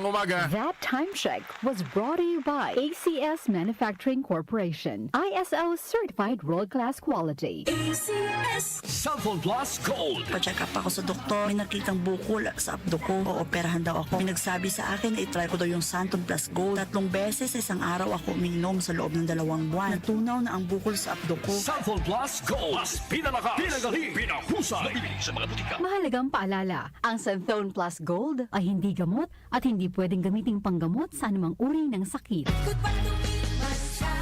Umaga. That time check was brought to you by ACS Manufacturing Corporation. ISO certified world-class quality. ACS Cellphone Plus Gold. Pa-check up ako sa doktor, may nakitang bukol sa abdo ko. Ooperahan daw ako. May nagsabi sa akin na itry ko daw yung Santon Plus Gold. 3 beses sa isang araw ako uminom sa loob ng 2 buwan. Natunaw na ang bukol sa abdo ko. Cellphone Plus Gold. Mas pinalakas, pinagaling, pinahusay. Mabibili sa mga butika. Mahalagang paalala, ang Santhone Plus Gold ay hindi gamot at hindi pwedeng gamiting panggamot sa anumang uri ng sakit. Good pa lumipas siya.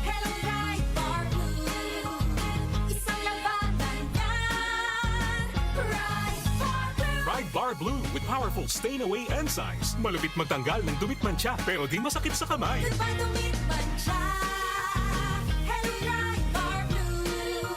Hello, Right Bar Blue. Isang labanan yan. Right Bar Blue. Ride Bar Blue with powerful stain-away enzymes. Malupit magtanggal ng dumit mancha pero di masakit sa kamay. Good pa lumipas siya. Hello, Right Bar Blue.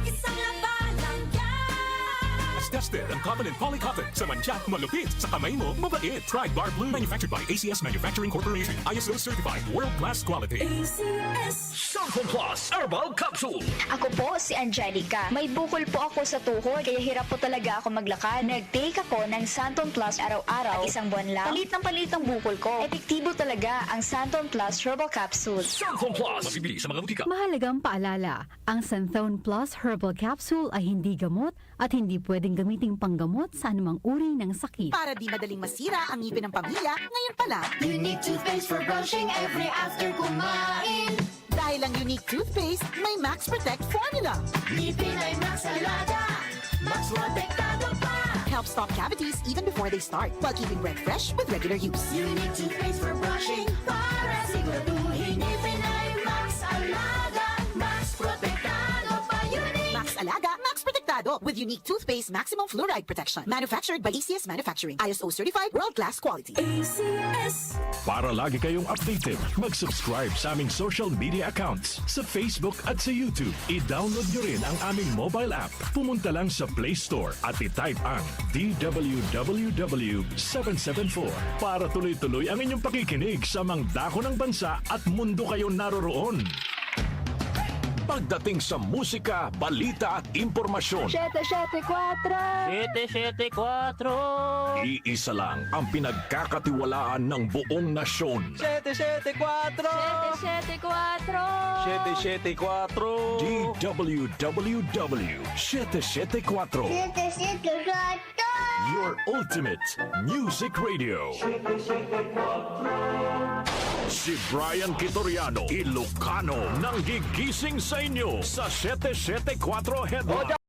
Isang labanan yan. As tested ang common and polycotton sa mancha, malupit sa kamay mo, mabait. Ride Bar Blue, manufactured by ACS Manufacturing Corporation. ISO certified, world-class quality. ACS Cellphone Plus Herbal Capsule. Ako po si Angelica. May bukol po ako sa tuhod, kaya hirap po talaga ako maglakad. Nag-take ako ng Santon Plus araw-araw at 1 buwan lang. Palit ang bukol ko. Epektibo talaga ang Santon Plus Herbal Capsule. Cellphone Plus. Mabibili sa mga butika. Mahalagang paalala, ang Santhone Plus Herbal Capsule ay hindi gamot at hindi pwedeng gamiting panggamot sa anumang uri ng sakit. Para di madaling masira ang ngipin ng pamilya, ngayon pa lang. Unique toothpaste for brushing every after kumain. Dahil ang unique toothpaste, may Max Protect formula. Ngipin ay Max Alaga. Max protektado pa. Helps stop cavities even before they start, while keeping breath fresh with regular use. Unique toothpaste for brushing para siguraduhin ngipin ay Max Alaga. Max protektado pa. Unique. Max Alaga, Max Protectado with unique toothpaste maximum fluoride protection. Manufactured by ACS Manufacturing. ISO certified, world-class quality. ACS Para lagi kayong updated, mag-subscribe sa aming social media accounts sa Facebook at sa YouTube. I-download nyo rin ang aming mobile app. Pumunta lang sa Play Store at i-type ang DWWW774 para tuloy-tuloy ang inyong pakikinig sa mga dako ng bansa at mundo kayo naroroon. Pagdating sa musika, balita at impormasyon, 774! iisa lang ang pinagkakatiwalaan ng buong nasyon. 774 DWWW 774, your ultimate music radio. Si Brian Kitoriano, Ilocano, nang gigising sa inyo sa 774 Headline.